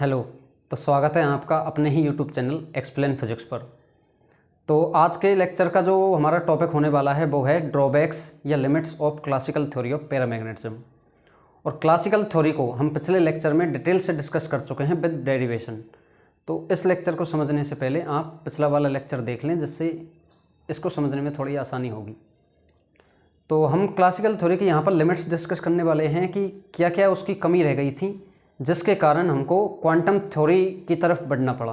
Hello. तो स्वागत है आपका अपने ही यूट्यूब चैनल एक्सप्लेन फिजिक्स पर। तो आज के लेक्चर का जो हमारा टॉपिक होने वाला है वो है ड्रॉबैक्स या limits of classical theory of paramagnetism. और क्लासिकल थ्योरी को हम पिछले लेक्चर में डिटेल से डिस्कस कर चुके हैं विद डेरिवेशन। तो इस लेक्चर को समझने से पहले आप पिछला वाला लेक्चर देख लें, जिससे इसको समझने में थोड़ी आसानी होगी। तो हम क्लासिकल थ्योरी की यहाँ पर लिमिट्स डिस्कस करने वाले हैं कि क्या क्या उसकी कमी रह गई थी, जिसके कारण हमको क्वांटम थ्योरी की तरफ बढ़ना पड़ा।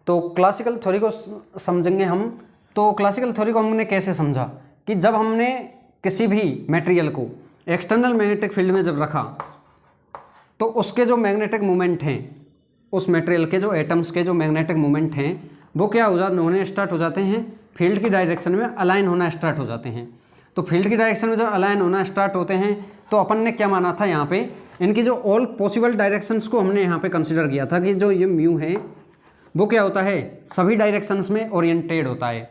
तो क्लासिकल थ्योरी को समझेंगे हम। तो क्लासिकल थ्योरी को हमने कैसे समझा कि जब हमने किसी भी मटेरियल को एक्सटर्नल मैग्नेटिक फील्ड में जब रखा तो उसके जो मैग्नेटिक मोमेंट हैं, उस मटेरियल के जो एटम्स के जो मैग्नेटिक मोमेंट हैं वो क्या होने स्टार्ट हो जाते हैं, फील्ड की डायरेक्शन में अलाइन होना स्टार्ट हो जाते हैं। तो फील्ड की डायरेक्शन में जब अलाइन होना स्टार्ट होते हैं तो अपन ने क्या माना था, यहाँ पे इनकी जो ऑल पॉसिबल डायरेक्शंस को हमने यहाँ पे कंसिडर किया था कि जो ये म्यू है वो क्या होता है, सभी डायरेक्शंस में ओरिएंटेड होता है।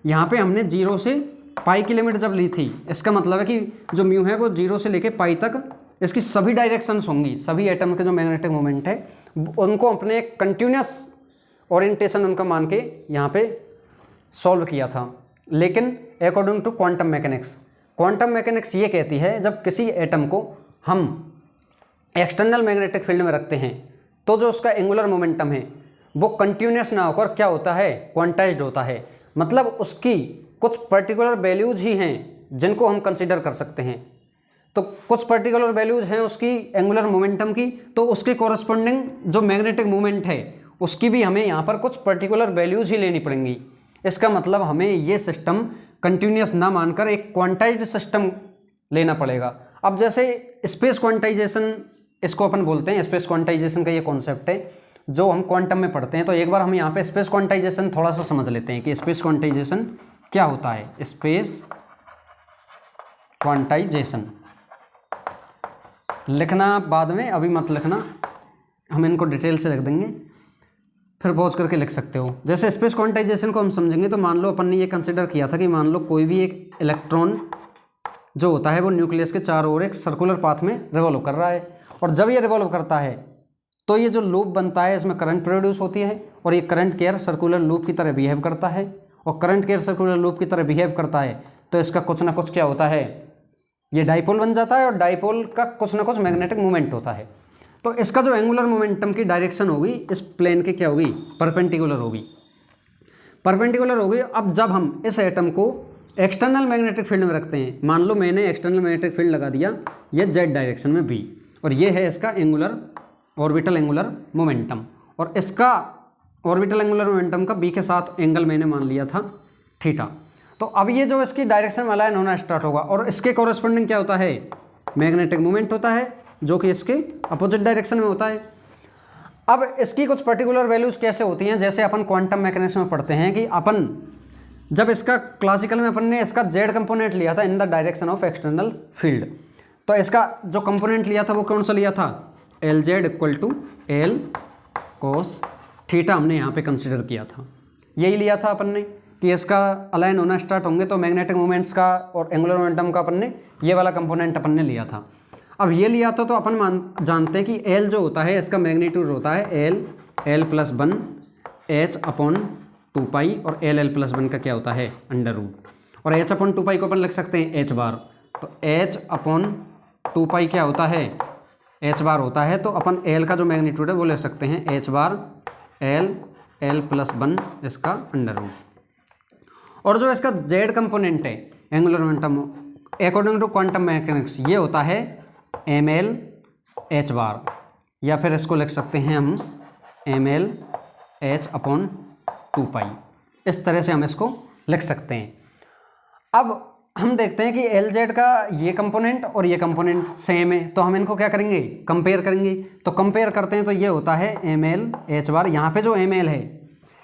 यहाँ पे हमने 0 से पाई की लिमिट जब ली थी, इसका मतलब है कि जो म्यू है वो 0 से लेके पाई तक इसकी सभी डायरेक्शंस होंगी। सभी एटम के जो मैग्नेटिक मोमेंट है उनको अपने कंटिन्यूस ओरिएंटेशन उनका मान के यहाँ पे सॉल्व किया था। लेकिन अकॉर्डिंग टू क्वांटम मैकेनिक्स ये कहती है जब किसी एटम को हम एक्सटर्नल मैग्नेटिक फील्ड में रखते हैं तो जो उसका एंगुलर मोमेंटम है वो कंटिन्यूस ना होकर क्या होता है, क्वांटाइज्ड होता है। मतलब उसकी कुछ पर्टिकुलर वैल्यूज ही हैं जिनको हम कंसीडर कर सकते हैं। तो कुछ पर्टिकुलर वैल्यूज हैं उसकी एंगुलर मोमेंटम की, तो उसके कॉरस्पॉन्डिंग जो मैग्नेटिक मोमेंट है उसकी भी हमें यहाँ पर कुछ पर्टिकुलर वैल्यूज ही लेनी पड़ेंगी। इसका मतलब हमें ये सिस्टम कंटिन्यूस ना मानकर एक क्वांटाइज्ड सिस्टम लेना पड़ेगा। अब जैसे स्पेस क्वांटाइजेशन इसको अपन बोलते हैं, स्पेस क्वांटाइजेशन का ये कॉन्सेप्ट है जो हम क्वांटम में पढ़ते हैं। तो एक बार हम यहाँ पे स्पेस क्वांटाइजेशन थोड़ा सा समझ लेते हैं कि स्पेस क्वांटाइजेशन क्या होता है। स्पेस क्वांटाइजेशन लिखना बाद में, अभी मत लिखना, हम इनको डिटेल से लिख देंगे, फिर पॉज करके लिख सकते हो। जैसे स्पेस क्वांटाइजेशन को हम समझेंगे तो मान लो अपन ने ये कंसिडर किया था कि मान लो कोई भी एक इलेक्ट्रॉन जो होता है वो न्यूक्लियस के चारों ओर एक सर्कुलर पाथ में रिवॉल्व कर रहा है, और जब ये रिवॉल्व करता है तो ये जो लूप बनता है इसमें करंट प्रोड्यूस होती है, और ये करंट केयर सर्कुलर लूप की तरह बिहेव करता है। और करंट केयर सर्कुलर लूप की तरह बिहेव करता है तो इसका कुछ ना कुछ क्या होता है, ये डाइपोल बन जाता है, और डाइपोल का कुछ ना कुछ मैग्नेटिक मूवमेंट होता है। तो इसका जो एंगुलर मोमेंटम की डायरेक्शन होगी इस प्लेन के क्या होगी, परपेंडिकुलर होगी। अब जब हम इस एटम को एक्सटर्नल मैग्नेटिक फील्ड में रखते हैं, मान लो मैंने एक्सटर्नल मैग्नेटिक फील्ड लगा दिया ये जेड डायरेक्शन में बी, और ये है इसका ऑर्बिटल एंगुलर मोमेंटम, और इसका ऑर्बिटल एंगुलर मोमेंटम का बी के साथ एंगल मैंने मान लिया था थीटा। तो अब ये जो इसकी डायरेक्शन में अलाइन होना स्टार्ट होगा, और इसके कॉरस्पॉन्डिंग क्या होता है, मैग्नेटिक मूवमेंट होता है जो कि इसके अपोजिट डायरेक्शन में होता है। अब इसकी कुछ पर्टिकुलर वैल्यूज कैसे होती हैं, जैसे अपन क्वांटम मैकेनिज्म में पढ़ते हैं कि अपन जब इसका क्लासिकल में अपन ने इसका जेड कंपोनेंट लिया था in the direction of external field, तो इसका जो कंपोनेंट लिया था वो कौन सा लिया था, L Z equal to L cos theta हमने यहाँ पे कंसिडर किया था। यही लिया था अपन ने कि इसका अलाइन होना स्टार्ट होंगे तो मैग्नेटिक मूवमेंट्स का और एंगुलर मोमेंटम का अपन ने ये वाला कंपोनेंट अपन ने लिया था। अब ये लिया था तो अपन जानते हैं कि एल जो होता है इसका मैग्नीट्यूड होता है एल प्लस 1 एच अपॉन 2 पाई, और एल प्लस 1 का क्या होता है अंडर रूट, और एच अपॉन 2 पाई को अपन लिख सकते हैं एच बार। तो एच अपॉन 2 पाई क्या होता है, एच बार होता है। तो अपन एल का जो मैग्नीट्यूड है वो ले सकते हैं एच बार एल प्लस 1 इसका अंडर रूट। और जो इसका जेड कंपोनेंट है angular momentum according to quantum mechanics ये होता है एम एल एच बार, या फिर इसको लिख सकते हैं हम एम एल एच अपॉन 2 पाई। इस तरह से हम इसको लिख सकते हैं। अब हम देखते हैं कि एल जेड का ये कंपोनेंट और ये कंपोनेंट सेम है, तो हम इनको क्या करेंगे, कंपेयर करेंगे। तो कंपेयर करते हैं तो ये होता है एम एल एच बार। यहाँ पे जो एम एल है,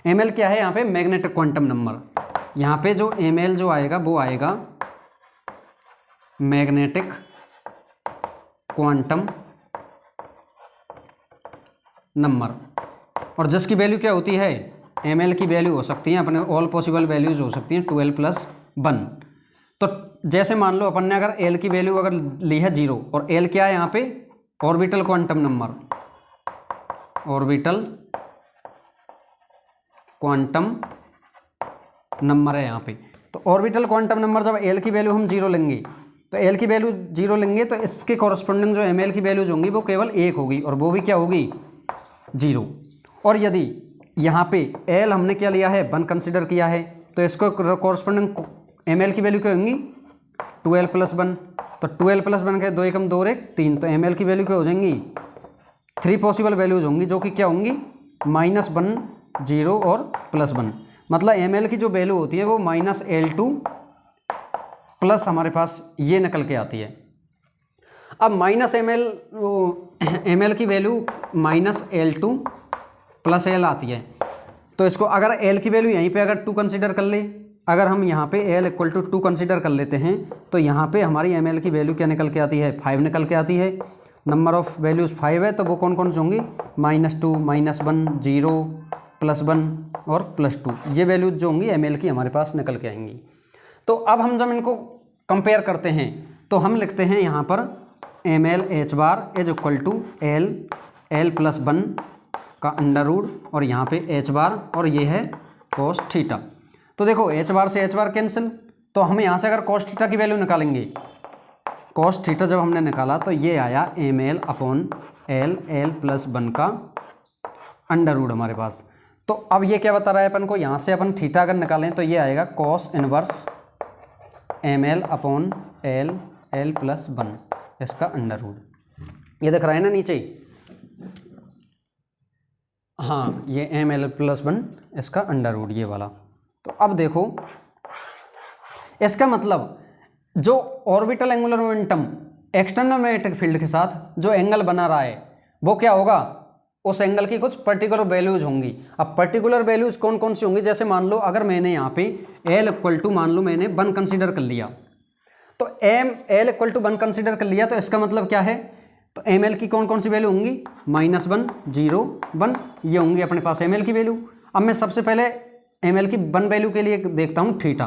एम एल क्या है, यहाँ पे मैग्नेटिक क्वांटम नंबर। यहाँ पे जो एम एल जो आएगा वो आएगा मैग्नेटिक क्वांटम नंबर, और जिसकी वैल्यू क्या होती है, एम एल की वैल्यू हो सकती है अपने ऑल पॉसिबल वैल्यूज हो सकती हैं 12 + 1। तो जैसे मान लो अपन ने अगर एल की वैल्यू अगर ली है 0, और एल क्या है यहाँ पे orbital quantum number, orbital quantum number है यहाँ पे। तो ऑर्बिटल क्वांटम नंबर जब एल की वैल्यू हम 0 लेंगे, तो एल की वैल्यू 0 लेंगे तो इसके कॉरस्पॉन्डिंग जो एम एल की वैल्यूज होंगी वो केवल 1 होगी, और वो भी क्या होगी 0। और यदि यहाँ पे एल हमने क्या लिया है 1 कंसिडर किया है, तो इसको कॉरस्पॉन्डिंग एम एल की वैल्यू क्या होंगी 2l + 1। तो 2l + 1 के 2 एकम 2 और 1 3, तो एम एल की वैल्यू क्या हो जाएंगी 3 पॉसिबल वैल्यूज होंगी, जो कि क्या होंगी -1 0 और +1। मतलब एम एल की जो वैल्यू होती है वो -L2 प्लस हमारे पास ये निकल के आती है। अब एम एल की वैल्यू -L2 + L आती है, तो इसको अगर L की वैल्यू यहीं पे अगर 2 कंसिडर कर ले, अगर हम यहाँ पे L = 2 कंसिडर कर लेते हैं, तो यहाँ पे हमारी एम एल की वैल्यू क्या निकल के आती है 5 निकल के आती है। नंबर ऑफ वैल्यूज़ 5 है, तो वो कौन कौन से होंगी -2 -1 0 +1 और +2, ये वैल्यूज जो होंगी एम एल की हमारे पास निकल के आएंगी। तो अब हम जब इनको कंपेयर करते हैं तो हम लिखते हैं यहाँ पर ml h बार = L + 1 का अंडर रूट, और यहाँ पे h बार, और ये है cos थीटा। तो देखो h बार से h बार कैंसिल, तो हम यहाँ से अगर cos थीटा की वैल्यू निकालेंगे, cos थीटा जब हमने निकाला तो ये आया ml/L + 1 का अंडर रूट हमारे पास। तो अब ये क्या बता रहा है अपन को, यहाँ से अपन थीटा अगर निकालें तो ये आएगा cos इनवर्स ml/L + 1 इसका अंडर रूट। ये दिख रहा है ना नीचे, हाँ ये ml + 1 इसका अंडर रूट ये वाला। तो अब देखो इसका मतलब जो orbital angular momentum external magnetic field के साथ जो एंगल बना रहा है वो क्या होगा, उस एंगल की कुछ पर्टिकुलर वैल्यूज होंगी। अब पर्टिकुलर वैल्यूज कौन कौन सी होंगी, जैसे मान लो अगर मैंने यहाँ पे L = मान लो मैंने 1 कंसीडर कर लिया, तो L = 1 कंसीडर कर लिया, तो इसका मतलब क्या है, तो एम एल की कौन कौन सी वैल्यू होंगी -1 0 1, ये होंगी अपने पास एम एल की वैल्यू। अब मैं सबसे पहले एम एल की 1 वैल्यू के लिए देखता हूँ थीटा,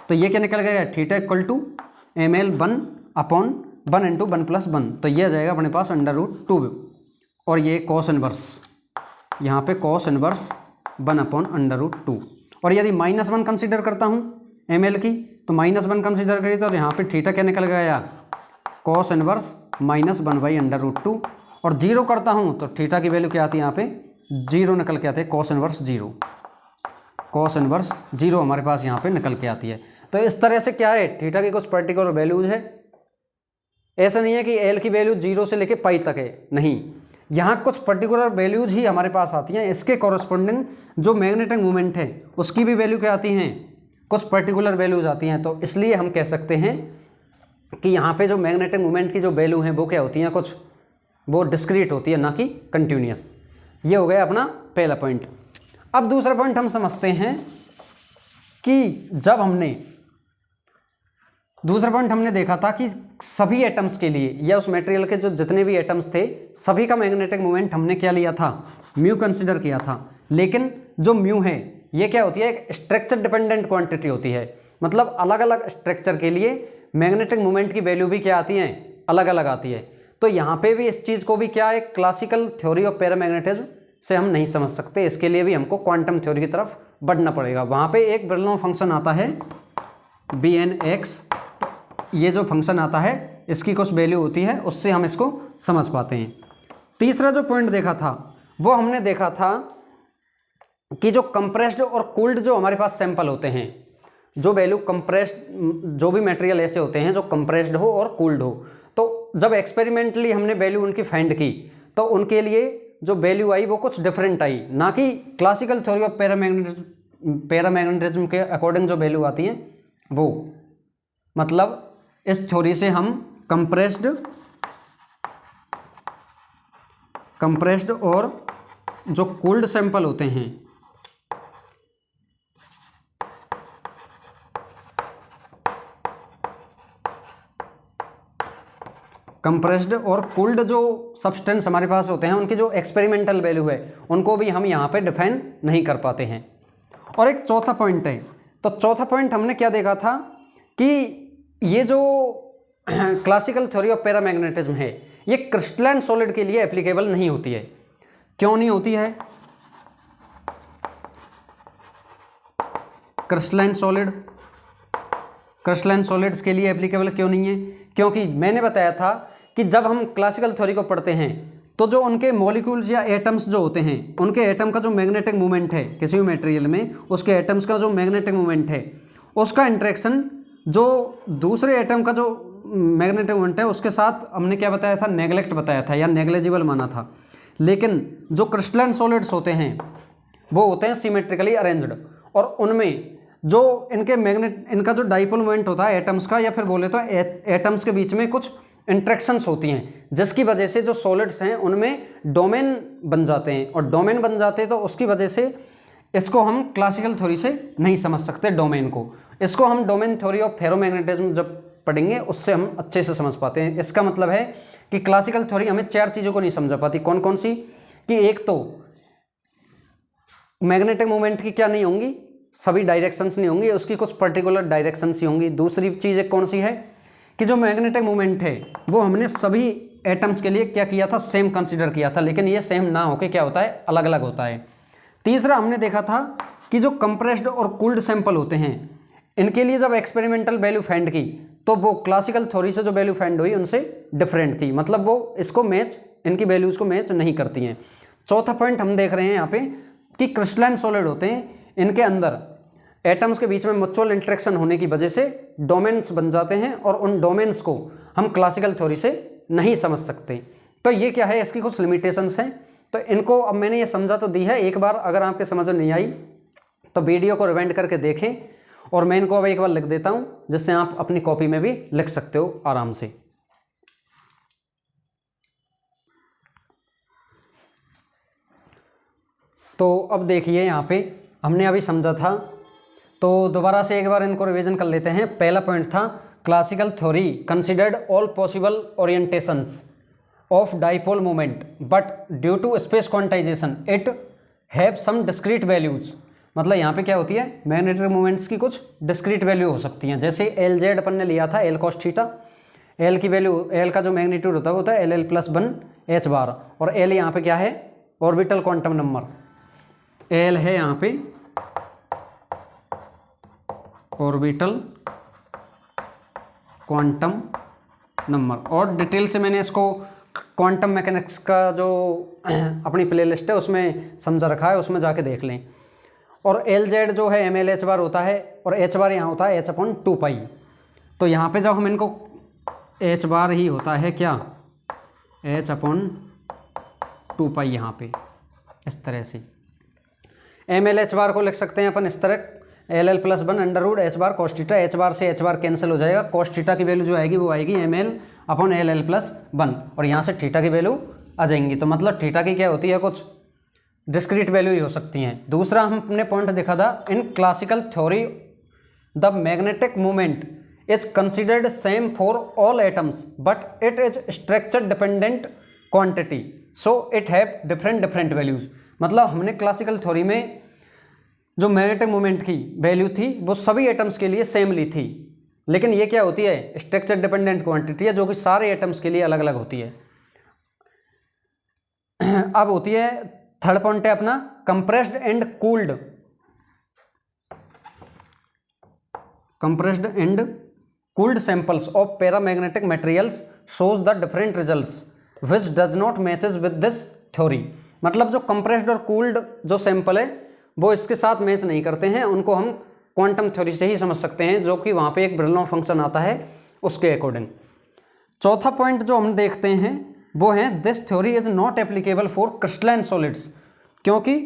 तो ये क्या निकल गया थीटा = ml 1/1 × 1 + 1, तो ये आ जाएगा अपने पास √2, और ये cos इनवर्स, यहाँ पे cos इनवर्स 1/√2। और यदि -1 कंसीडर करता हूँ एम एल की, तो -1 कंसीडर करी तो यहाँ पे थीटा क्या निकल गया cos इनवर्स -1/√2, और 0 करता हूँ तो थीटा की वैल्यू क्या आती है यहाँ पे 0 निकल के आते हैं, cos इनवर्स 0 हमारे पास यहाँ पे निकल के आती है। तो इस तरह से क्या है, थीटा की कुछ पर्टिकुलर वैल्यूज है। ऐसा नहीं है कि एल की वैल्यू 0 से लेके पाई तक है, नहीं, यहाँ कुछ पर्टिकुलर वैल्यूज ही हमारे पास आती हैं। इसके कॉरस्पॉन्डिंग जो मैग्नेटिक मोमेंट है उसकी भी वैल्यू क्या आती हैं, कुछ पर्टिकुलर वैल्यूज आती हैं। तो इसलिए हम कह सकते हैं कि यहाँ पे जो मैग्नेटिक मोमेंट की जो वैल्यू हैं वो क्या होती हैं, कुछ वो डिस्क्रीट होती है, ना कि कंटिन्यूस। ये हो गया अपना पहला पॉइंट। अब दूसरा पॉइंट हम समझते हैं कि जब दूसरा पॉइंट हमने देखा था कि सभी एटम्स के लिए या उस मटेरियल के जो जितने भी एटम्स थे सभी का मैग्नेटिक मोमेंट हमने क्या लिया था, म्यू कंसिडर किया था। लेकिन जो म्यू है ये क्या होती है, एक स्ट्रक्चर डिपेंडेंट क्वांटिटी होती है। मतलब अलग अलग स्ट्रक्चर के लिए मैग्नेटिक मोमेंट की वैल्यू भी क्या आती है, अलग अलग आती है। तो यहाँ पे भी इस चीज़ को भी क्या है, क्लासिकल थ्योरी ऑफ पैरामैग्नेटिज्म से हम नहीं समझ सकते, इसके लिए भी हमको क्वांटम थ्योरी की तरफ बढ़ना पड़ेगा। वहाँ पे एक ब्रिलॉन फंक्शन आता है Bn(x), ये जो फंक्शन आता है इसकी कुछ वैल्यू होती है, उससे हम इसको समझ पाते हैं। तीसरा जो पॉइंट देखा था वो हमने देखा था कि जो कंप्रेस्ड और कूल्ड जो हमारे पास सैंपल होते हैं, जो वैल्यू कंप्रेस्ड, जो भी मटेरियल ऐसे होते हैं जो कंप्रेस्ड हो और कूल्ड हो, तो जब एक्सपेरिमेंटली हमने वैल्यू उनकी फाइंड की तो उनके लिए जो वैल्यू आई वो कुछ डिफरेंट आई, ना कि क्लासिकल थ्योरी ऑफ पैरामैग्नेटिज्म के अकॉर्डिंग जो वैल्यू आती हैं वो। मतलब इस थ्योरी से हम कंप्रेस्ड और जो कूल्ड सैंपल होते हैं, कंप्रेस्ड और कूल्ड जो सब्सटेंस हमारे पास होते हैं उनकी जो एक्सपेरिमेंटल वैल्यू है उनको भी हम यहाँ पे डिफाइन नहीं कर पाते हैं। और एक चौथा पॉइंट है, तो चौथा पॉइंट हमने क्या देखा था कि ये जो क्लासिकल थ्योरी ऑफ पैरामैग्नेटिज्म है ये क्रिस्टलाइन सॉलिड के लिए एप्लीकेबल नहीं होती है। क्यों नहीं होती है? क्रिस्टलाइन सॉलिड्स के लिए एप्लीकेबल क्यों नहीं है? क्योंकि मैंने बताया था कि जब हम क्लासिकल थ्योरी को पढ़ते हैं तो जो उनके मॉलिक्यूल्स या एटम्स जो होते हैं, उनके एटम का जो मैग्नेटिक मूवमेंट है किसी भी मटेरियल में, उसके एटम्स का जो मैग्नेटिक मूवमेंट है, उसका इंटरेक्शन जो दूसरे एटम का जो मैग्नेटिक मूवमेंट है उसके साथ हमने क्या बताया था? नेग्लेक्ट बताया था या नेग्लेजिबल माना था। लेकिन जो क्रिस्टलाइन सॉलिड्स होते हैं वो होते हैं सिमेट्रिकली अरेंज्ड, और उनमें जो इनका जो डाइपोल मोमेंट होता है एटम्स का, या फिर बोले तो एटम्स के बीच में कुछ इंट्रैक्शंस होती हैं, जिसकी वजह से जो सॉलिड्स हैं उनमें डोमेन बन जाते हैं, और डोमेन बन जाते हैं तो उसकी वजह से इसको हम क्लासिकल थ्योरी से नहीं समझ सकते डोमेन को। इसको हम डोमेन थ्योरी ऑफ फेरोमैग्नेटिज्म जब पढ़ेंगे उससे हम अच्छे से समझ पाते हैं। इसका मतलब है कि क्लासिकल थ्योरी हमें 4 चीज़ों को नहीं समझा पाती। कौन कौन सी? कि एक तो मैग्नेटिक मूवमेंट की क्या नहीं होंगी, सभी डायरेक्शंस नहीं होंगी, उसकी कुछ पर्टिकुलर डायरेक्शंस ही होंगी। दूसरी चीज़ कौन सी है कि जो मैग्नेटिक मूवमेंट है वो हमने सभी एटम्स के लिए क्या किया था? सेम कंसीडर किया था, लेकिन ये सेम ना होके क्या होता है? अलग अलग होता है। तीसरा हमने देखा था कि जो कंप्रेस्ड और कूल्ड सैंपल होते हैं इनके लिए जब एक्सपेरिमेंटल वैल्यू फाइंड की तो वो क्लासिकल थ्योरी से जो वैल्यू फाइंड हुई उनसे डिफरेंट थी, मतलब वो इसको मैच, इनकी वैल्यूज को मैच नहीं करती हैं। चौथा पॉइंट हम देख रहे हैं यहाँ पे कि क्रिस्टलाइन सॉलिड होते हैं, इनके अंदर एटम्स के बीच में म्यूचुअल इंटरेक्शन होने की वजह से डोमेन्स बन जाते हैं, और उन डोमेन्स को हम क्लासिकल थ्योरी से नहीं समझ सकते। तो ये क्या है? इसकी कुछ लिमिटेशंस हैं। तो इनको अब मैंने ये समझा तो दी है, एक बार अगर आपके समझ में नहीं आई तो वीडियो को रिवाइंड करके देखें, और मैं इनको अब एक बार लिख देता हूं जिससे आप अपनी कॉपी में भी लिख सकते हो आराम से। तो अब देखिए यहाँ पे हमने अभी समझा था, तो दोबारा से एक बार इनको रिवीजन कर लेते हैं। पहला पॉइंट था classical theory considered all possible orientations of dipole moment but due to space quantisation it have some discrete values. मतलब यहाँ पे क्या होती है? मैग्नेटिक मोमेंट्स की कुछ डिस्क्रीट वैल्यू हो सकती हैं। जैसे एल जेड अपन ने लिया था, एल कॉस थीटा, एल की वैल्यू, एल का जो मैग्नीट्यूड होता है वो होता है एल प्लस 1 एच बार, और एल यहाँ पे क्या है? Orbital quantum number. एल है यहाँ पे ऑर्बिटल क्वांटम नंबर, और डिटेल से मैंने इसको क्वांटम मैकेनिक्स का जो अपनी प्लेलिस्ट है उसमें समझा रखा है, उसमें जाके देख लें। और एल जेड जो है एम एल एच बार होता है, और एच बार यहाँ होता है एच अपॉन 2 पाई। तो यहाँ पे जब हम इनको एच बार ही होता है क्या? एच अपॉन 2 पाई, यहाँ पे इस तरह से एम एल एच बार को लिख सकते हैं अपन इस तरह, L L plus 1 under root H bar cos theta. H bar से एच बार कैंसिल हो जाएगा, कॉस थीटा की वैल्यू जो आएगी वो आएगी M L upon L L plus 1, और यहाँ से थीटा की वैल्यू आ जाएंगी। तो मतलब थीटा की क्या होती है? कुछ डिस्क्रीट वैल्यू ही हो सकती हैं। दूसरा हमने पॉइंट देखा था, in classical theory the magnetic movement is considered same for all atoms but it is structure dependent quantity, so it have different values. मतलब हमने क्लासिकल थ्योरी में जो मैग्नेटिक मूवमेंट की वैल्यू थी वो सभी एटम्स के लिए सेम ली थी, लेकिन ये क्या होती है? स्ट्रक्चर डिपेंडेंट क्वांटिटी है, जो कि सारे एटम्स के लिए अलग अलग होती है। अब होती है थर्ड पॉइंट है अपना compressed and cooled samples of paramagnetic materials shows the different results which does not matches with this theory. मतलब जो कंप्रेस्ड और कूल्ड जो सैंपल है वो इसके साथ मैच नहीं करते हैं, उनको हम क्वांटम थ्योरी से ही समझ सकते हैं, जो कि वहाँ पे एक ब्रिलॉन फंक्शन आता है उसके अकॉर्डिंग। चौथा पॉइंट जो हम देखते हैं वो है this theory is not applicable for crystalline solids, क्योंकि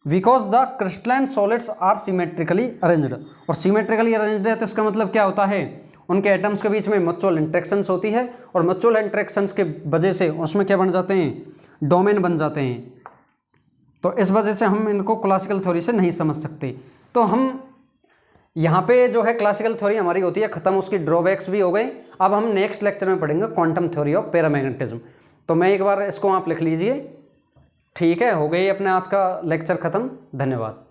because the crystalline solids are symmetrically arranged. और सिमेट्रिकली अरेंज्ड है तो इसका मतलब क्या होता है? उनके एटम्स के बीच में म्यूचुअल इंटरेक्शंस होती है, और म्यूचुअल इंटरेक्शंस के वजह से उसमें क्या बन जाते हैं? डोमेन बन जाते हैं। तो इस वजह से हम इनको क्लासिकल थ्योरी से नहीं समझ सकते। तो हम यहाँ पे जो है क्लासिकल थ्योरी हमारी होती है ख़त्म, उसकी ड्रॉबैक्स भी हो गए। अब हम नेक्स्ट लेक्चर में पढ़ेंगे क्वांटम थ्योरी ऑफ पैरामैग्नेटिज्म। तो मैं एक बार इसको आप लिख लीजिए। ठीक है, हो गई अपने आज का लेक्चर ख़त्म। धन्यवाद।